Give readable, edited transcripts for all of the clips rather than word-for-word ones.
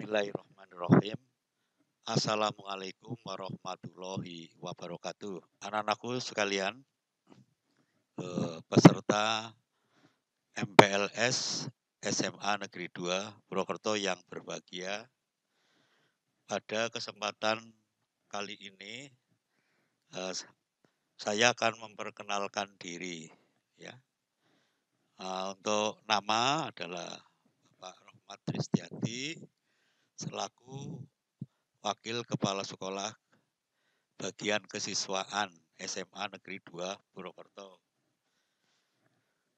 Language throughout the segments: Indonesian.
Bismillahirrahmanirrahim. Assalamualaikum warahmatullahi wabarakatuh. Anak-anakku sekalian, peserta MPLS SMA Negeri 2 Purwokerto yang berbahagia, pada kesempatan kali ini saya akan memperkenalkan diri. Ya. Untuk nama adalah Bapak Rohmat Tristiati selaku Wakil Kepala Sekolah Bagian Kesiswaan SMA Negeri 2 Purwokerto.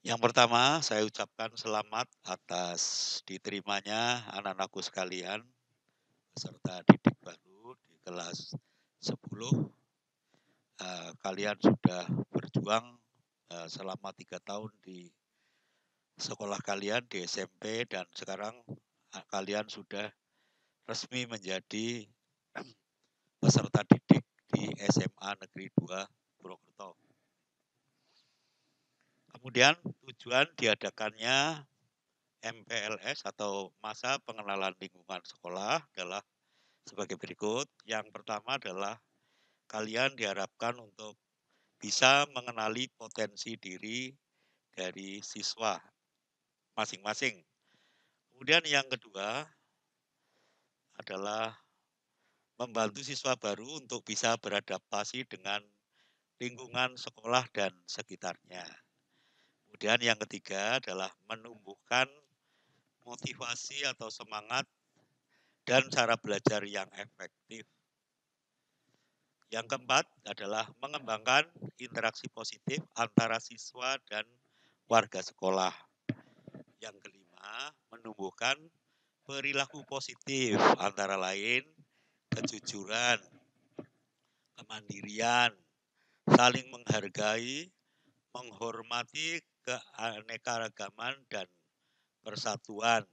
Yang pertama, saya ucapkan selamat atas diterimanya anak-anakku sekalian, peserta didik baru di kelas 10. Kalian sudah berjuang selama 3 tahun di sekolah kalian di SMP, dan sekarang kalian sudah resmi menjadi peserta didik di SMA Negeri 2 Purwokerto. Kemudian tujuan diadakannya MPLS atau masa pengenalan lingkungan sekolah adalah sebagai berikut. Yang pertama adalah kalian diharapkan untuk bisa mengenali potensi diri dari siswa masing-masing. Kemudian yang kedua adalah membantu siswa baru untuk bisa beradaptasi dengan lingkungan sekolah dan sekitarnya. Kemudian yang ketiga adalah menumbuhkan motivasi atau semangat dan cara belajar yang efektif. Yang keempat adalah mengembangkan interaksi positif antara siswa dan warga sekolah. Yang kelima, menumbuhkan perilaku positif antara lain kejujuran, kemandirian, saling menghargai, menghormati keanekaragaman dan persatuan,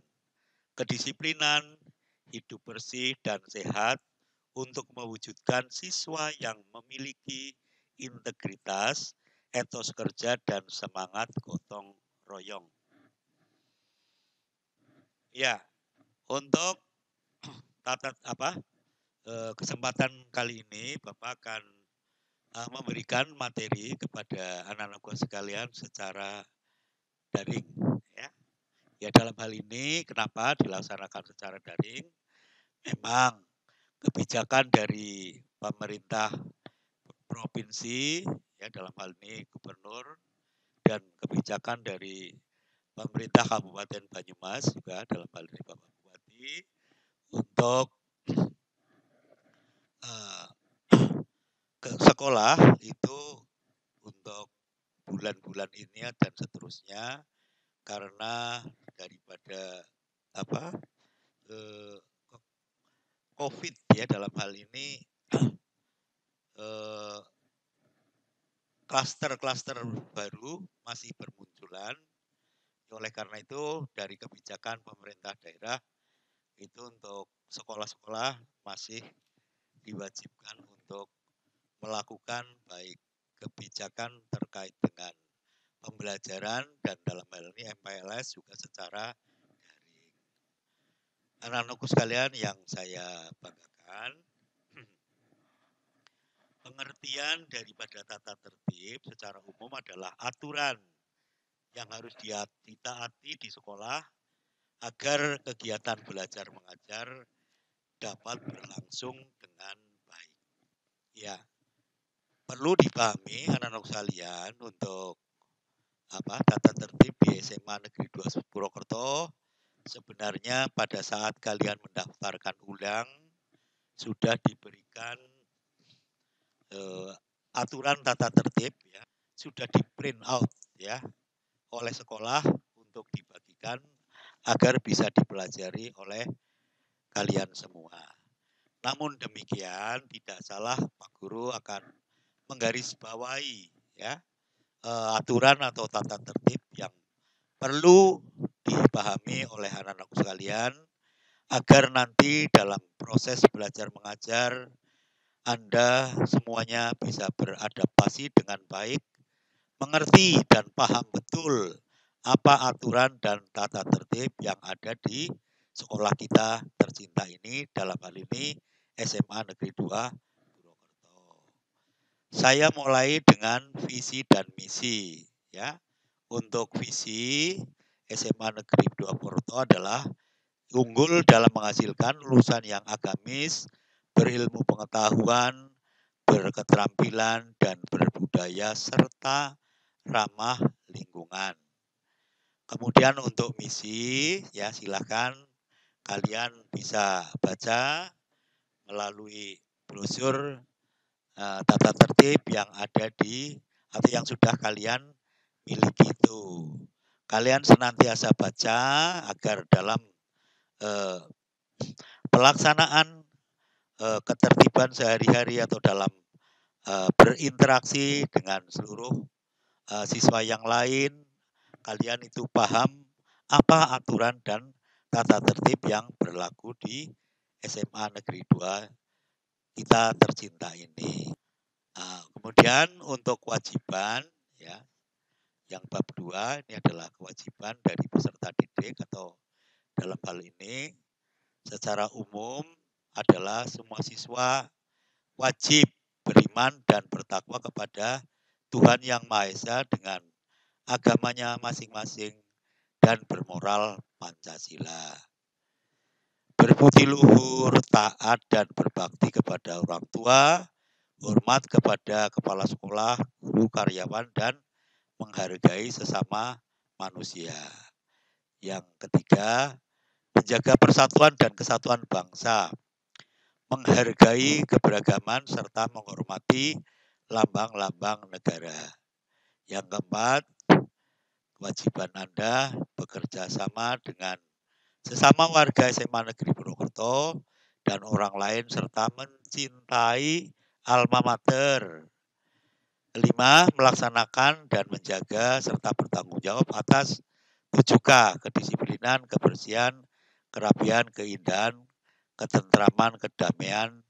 kedisiplinan, hidup bersih dan sehat untuk mewujudkan siswa yang memiliki integritas, etos kerja dan semangat gotong royong. Ya, untuk kesempatan kali ini Bapak akan memberikan materi kepada anak-anakku sekalian secara daring. Ya, dalam hal ini kenapa dilaksanakan secara daring? Memang kebijakan dari pemerintah provinsi, ya dalam hal ini gubernur, dan kebijakan dari pemerintah Kabupaten Banyumas juga dalam hal ini Bapak Bupati untuk ke sekolah itu untuk bulan-bulan ini dan seterusnya, karena daripada COVID ya dalam hal ini klaster-klaster baru masih bermunculan. Oleh karena itu dari kebijakan pemerintah daerah itu untuk sekolah-sekolah masih diwajibkan untuk melakukan baik kebijakan terkait dengan pembelajaran dan dalam hal ini MPLS juga secara daring. Anak-anakku sekalian yang saya banggakan, pengertian daripada tata tertib secara umum adalah aturan yang harus ditaati di sekolah agar kegiatan belajar mengajar dapat berlangsung dengan baik. Ya, perlu dipahami anak-anak sekalian untuk tata tertib di SMA Negeri 2 Purwokerto. Sebenarnya pada saat kalian mendaftarkan ulang sudah diberikan aturan tata tertib, ya, sudah di print out ya oleh sekolah untuk dibagikan agar bisa dipelajari oleh kalian semua. Namun demikian tidak salah Pak Guru akan menggarisbawahi ya aturan atau tata tertib yang perlu dipahami oleh anak-anak sekalian agar nanti dalam proses belajar mengajar Anda semuanya bisa beradaptasi dengan baik, mengerti dan paham betul apa aturan dan tata tertib yang ada di sekolah kita tercinta ini, dalam hal ini SMA Negeri 2 Purwokerto. Saya mulai dengan visi dan misi, ya. Untuk visi SMA Negeri 2 Purwokerto adalah unggul dalam menghasilkan lulusan yang agamis, berilmu pengetahuan, berketerampilan, dan berbudaya, serta ramah lingkungan. Kemudian untuk misi, ya silakan kalian bisa baca melalui brosur tata tertib yang ada di atau yang sudah kalian miliki itu. Kalian senantiasa baca agar dalam pelaksanaan ketertiban sehari-hari atau dalam berinteraksi dengan seluruh siswa yang lain, kalian itu paham apa aturan dan tata tertib yang berlaku di SMA Negeri 2 kita tercinta ini. Kemudian untuk kewajiban, ya, yang bab 2 ini adalah kewajiban dari peserta didik atau dalam hal ini secara umum adalah semua siswa wajib beriman dan bertakwa kepada Tuhan Yang Maha Esa dengan agamanya masing-masing dan bermoral Pancasila. Berbudi luhur, taat dan berbakti kepada orang tua, hormat kepada kepala sekolah, guru, karyawan, dan menghargai sesama manusia. Yang ketiga, menjaga persatuan dan kesatuan bangsa, menghargai keberagaman serta menghormati lambang-lambang negara. Yang keempat, kewajiban Anda bekerja sama dengan sesama warga SMA Negeri Purwokerto dan orang lain serta mencintai alma mater. Kelima, melaksanakan dan menjaga serta bertanggung jawab atas 7K, kedisiplinan, kebersihan, kerapian, keindahan, ketentraman, kedamaian,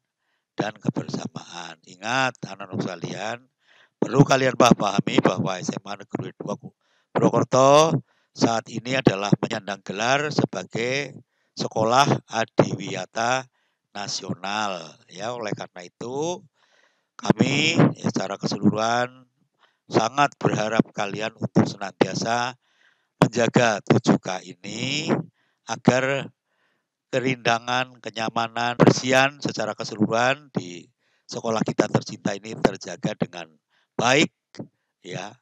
dan kebersamaan. Ingat, anak-anak sekalian, perlu kalian pahami bahwa SMA Negeri 2 Purwokerto saat ini adalah menyandang gelar sebagai sekolah adiwiyata nasional. Ya, oleh karena itu kami secara keseluruhan sangat berharap kalian untuk senantiasa menjaga 7K ini agar kerindangan, kenyamanan, kebersihan secara keseluruhan di sekolah kita tercinta ini terjaga dengan baik, ya,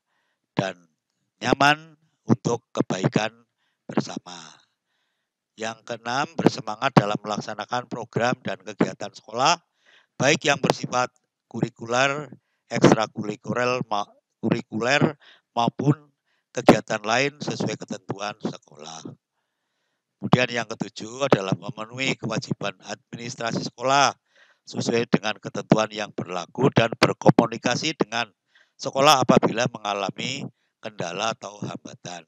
dan nyaman untuk kebaikan bersama. Yang keenam, bersemangat dalam melaksanakan program dan kegiatan sekolah, baik yang bersifat kurikuler, ekstrakurikuler maupun kegiatan lain sesuai ketentuan sekolah. Kemudian yang ketujuh adalah memenuhi kewajiban administrasi sekolah sesuai dengan ketentuan yang berlaku dan berkomunikasi dengan sekolah apabila mengalami kendala atau hambatan.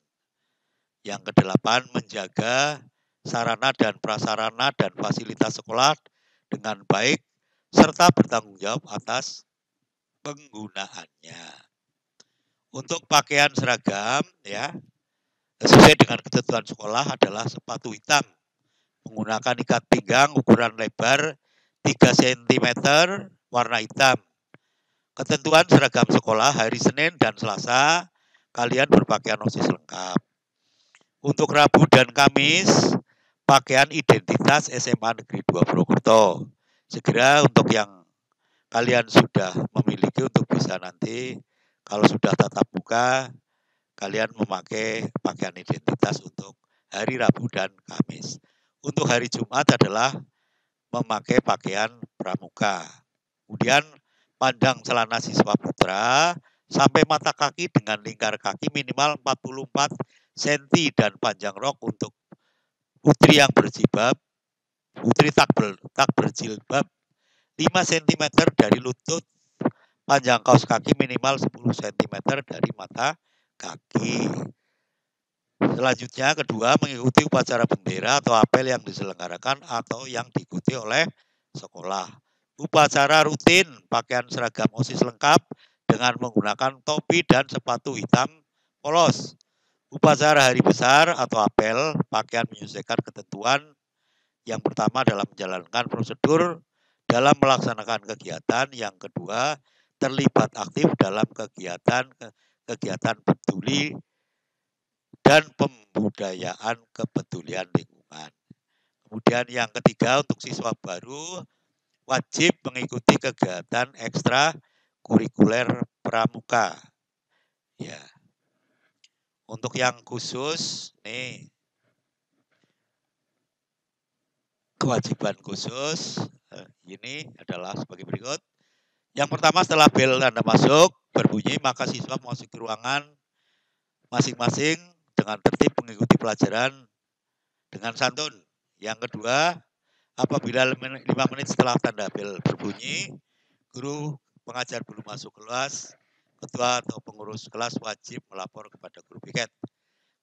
Yang kedelapan, menjaga sarana dan prasarana dan fasilitas sekolah dengan baik serta bertanggung jawab atas penggunaannya. Untuk pakaian seragam, ya, sesuai dengan ketentuan sekolah adalah sepatu hitam menggunakan ikat pinggang ukuran lebar 3 cm warna hitam. Ketentuan seragam sekolah hari Senin dan Selasa, kalian berpakaian OSIS lengkap. Untuk Rabu dan Kamis, pakaian identitas SMA Negeri 2 Purwokerto. Segera untuk yang kalian sudah memiliki untuk bisa nanti, kalau sudah tatap muka, kalian memakai pakaian identitas untuk hari Rabu dan Kamis. Untuk hari Jumat adalah memakai pakaian pramuka. Kemudian pandang celana siswa putra sampai mata kaki dengan lingkar kaki minimal 44 cm dan panjang rok untuk putri yang berjilbab, putri tak berjilbab 5 cm dari lutut, panjang kaos kaki minimal 10 cm dari mata kaki. Selanjutnya, kedua, mengikuti upacara bendera atau apel yang diselenggarakan atau yang diikuti oleh sekolah. Upacara rutin, pakaian seragam OSIS lengkap dengan menggunakan topi dan sepatu hitam polos. Upacara hari besar atau apel, pakaian menyesuaikan ketentuan Yang pertama adalah menjalankan prosedur dalam melaksanakan kegiatan. Yang kedua, terlibat aktif dalam kegiatan peduli dan pembudayaan kepedulian lingkungan. Kemudian yang ketiga, untuk siswa baru wajib mengikuti kegiatan ekstra kurikuler pramuka. Ya. Untuk yang khusus nih, kewajiban khusus ini adalah sebagai berikut. Yang pertama, setelah bel tanda masuk berbunyi, maka siswa memasuki ruangan masing-masing dengan tertib mengikuti pelajaran dengan santun. Yang kedua, apabila 5 menit setelah tanda bel berbunyi, guru pengajar belum masuk kelas, ketua atau pengurus kelas wajib melapor kepada guru piket.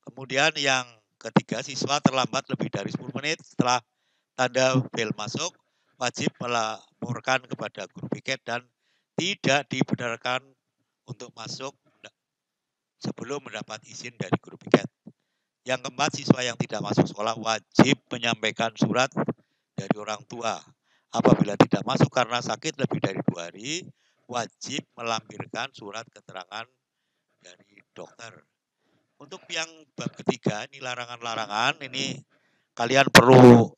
Kemudian yang ketiga, siswa terlambat lebih dari 10 menit setelah tanda bel masuk, wajib melaporkan kepada guru piket dan tidak dibenarkan untuk masuk sebelum mendapat izin dari guru piket. Yang keempat, siswa yang tidak masuk sekolah wajib menyampaikan surat dari orang tua. Apabila tidak masuk karena sakit lebih dari 2 hari, wajib melampirkan surat keterangan dari dokter. Untuk yang bab ketiga, ini larangan-larangan, ini kalian perlu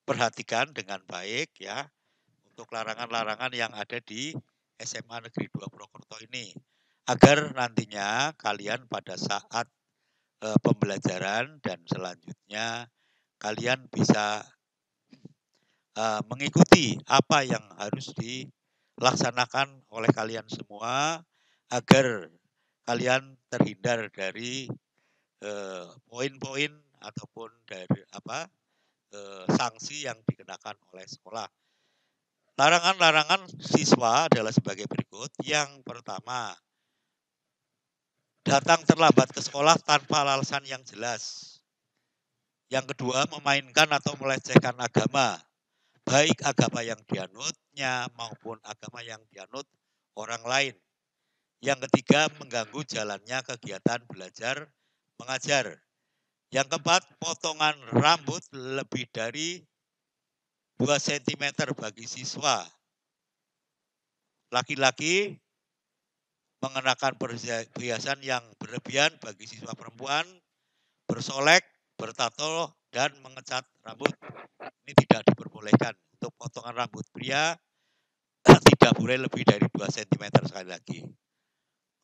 perhatikan dengan baik ya, untuk larangan-larangan yang ada di SMA Negeri 2 Purwokerto ini, agar nantinya kalian pada saat pembelajaran dan selanjutnya kalian bisa mengikuti apa yang harus dilaksanakan oleh kalian semua, agar kalian terhindar dari poin-poin ataupun dari sanksi yang dikenakan oleh sekolah. Larangan-larangan siswa adalah sebagai berikut. Yang pertama, datang terlambat ke sekolah tanpa alasan yang jelas. Yang kedua, memainkan atau melecehkan agama, baik agama yang dianutnya maupun agama yang dianut orang lain. Yang ketiga, mengganggu jalannya kegiatan belajar mengajar. Yang keempat, potongan rambut lebih dari 2 cm bagi siswa. Laki-laki mengenakan perhiasan yang berlebihan bagi siswa perempuan, bersolek, bertato, dan mengecat rambut. Ini tidak diperbolehkan. Untuk potongan rambut pria tidak boleh lebih dari 2 cm sekali lagi.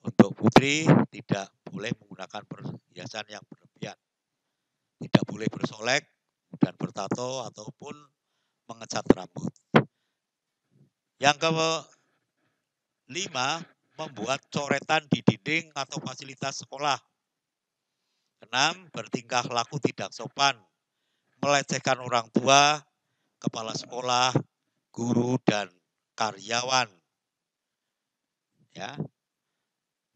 Untuk putri tidak boleh menggunakan perhiasan yang berlebihan. Tidak boleh bersolek dan bertato ataupun mengecat rambut. Yang kelima, membuat coretan di dinding atau fasilitas sekolah. 6, bertingkah laku tidak sopan, melecehkan orang tua, kepala sekolah, guru, dan karyawan. Ya.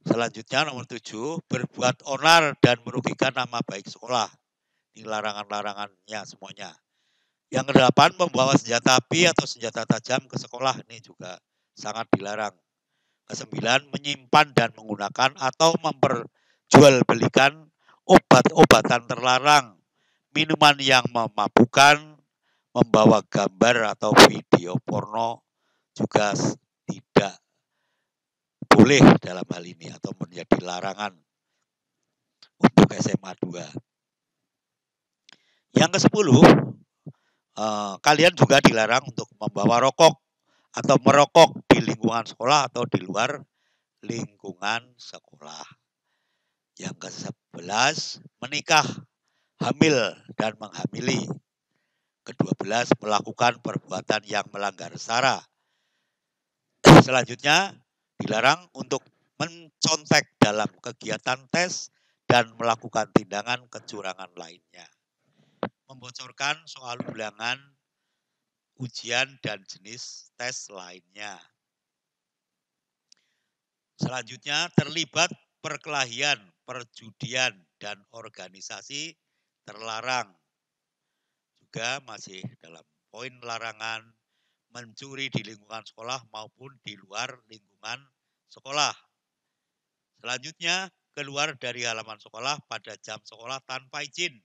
Selanjutnya nomor 7, berbuat onar dan merugikan nama baik sekolah. Ini larangan-larangannya semuanya. Yang ke-8, membawa senjata api atau senjata tajam ke sekolah. Ini juga sangat dilarang. Ke-9, menyimpan dan menggunakan atau memperjualbelikan obat-obatan terlarang, minuman yang memabukkan, membawa gambar atau video porno juga tidak boleh dalam hal ini atau menjadi larangan untuk SMA 2. Yang ke-10, kalian juga dilarang untuk membawa rokok atau merokok di lingkungan sekolah atau di luar lingkungan sekolah. Yang ke-11, menikah, hamil, dan menghamili. Ke-12, melakukan perbuatan yang melanggar SARA. Selanjutnya, dilarang untuk mencontek dalam kegiatan tes dan melakukan tindakan kecurangan lainnya. Membocorkan soal ulangan, ujian, dan jenis tes lainnya. Selanjutnya, terlibat perkelahian, perjudian, dan organisasi terlarang. Juga masih dalam poin larangan mencuri di lingkungan sekolah maupun di luar lingkungan sekolah. Selanjutnya, keluar dari halaman sekolah pada jam sekolah tanpa izin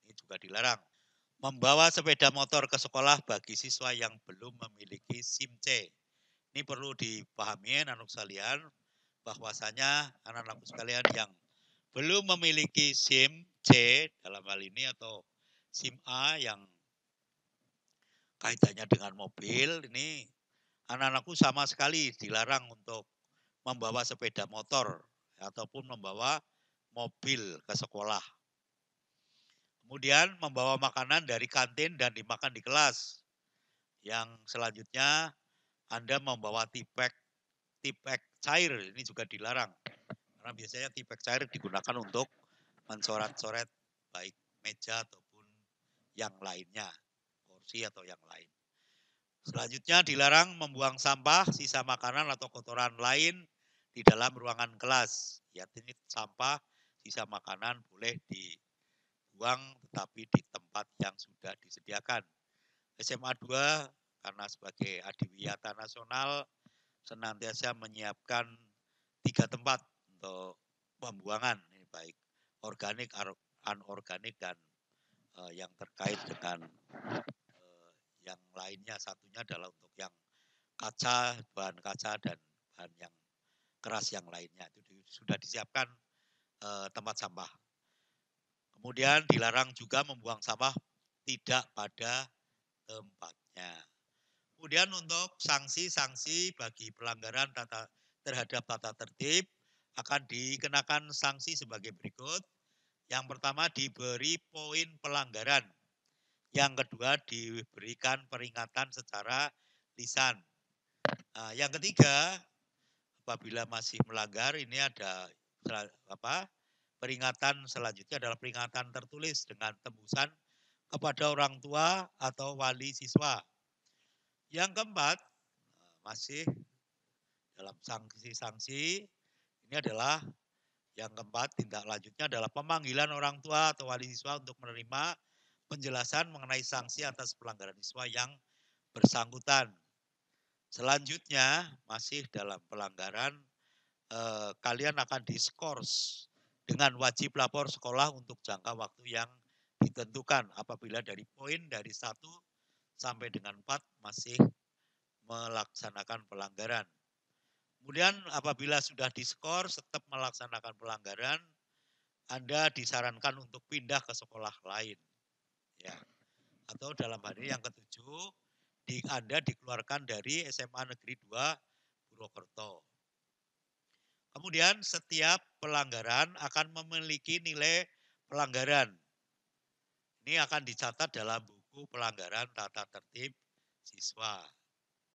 Ini juga dilarang. Membawa sepeda motor ke sekolah bagi siswa yang belum memiliki SIM C. Ini perlu dipahami anak-anak sekalian, bahwasanya anak-anak sekalian yang belum memiliki SIM C dalam hal ini atau SIM A yang kaitannya dengan mobil, ini anak-anakku sama sekali dilarang untuk membawa sepeda motor ataupun membawa mobil ke sekolah. Kemudian membawa makanan dari kantin dan dimakan di kelas. Yang selanjutnya Anda membawa tipek cair, ini juga dilarang. Karena biasanya tipek cair digunakan untuk mencoret-coret baik meja ataupun yang lainnya, kursi atau yang lain. Selanjutnya dilarang membuang sampah, sisa makanan atau kotoran lain di dalam ruangan kelas. Ya, ini sampah, sisa makanan boleh dibuang tetapi di tempat yang sudah disediakan. SMA 2 karena sebagai adiwiyata nasional senantiasa menyiapkan 3 tempat untuk pembuangan, ini baik organik, anorganik dan yang terkait dengan yang lainnya. Satunya adalah untuk yang kaca, bahan kaca dan bahan yang keras yang lainnya. Itu sudah disiapkan tempat sampah. Kemudian dilarang juga membuang sampah tidak pada tempatnya. Kemudian untuk sanksi-sanksi bagi pelanggaran terhadap tata tertib akan dikenakan sanksi sebagai berikut. Yang pertama diberi poin pelanggaran. Yang kedua diberikan peringatan secara lisan. Nah, yang ketiga, apabila masih melanggar ini ada peringatan selanjutnya adalah peringatan tertulis dengan tembusan kepada orang tua atau wali siswa. Yang keempat, masih dalam sanksi-sanksi ini adalah yang keempat, tindak lanjutnya adalah pemanggilan orang tua atau wali siswa untuk menerima penjelasan mengenai sanksi atas pelanggaran siswa yang bersangkutan. Selanjutnya, masih dalam pelanggaran, kalian akan diskors dengan wajib lapor sekolah untuk jangka waktu yang ditentukan. Apabila dari poin dari 1 sampai dengan 4 masih melaksanakan pelanggaran. Kemudian apabila sudah diskors tetap melaksanakan pelanggaran, Anda disarankan untuk pindah ke sekolah lain. Ya. Atau dalam hal ini yang ketujuh, Anda dikeluarkan dari SMA Negeri 2 Purwokerto. Kemudian setiap pelanggaran akan memiliki nilai pelanggaran. Ini akan dicatat dalam buku pelanggaran tata tertib siswa.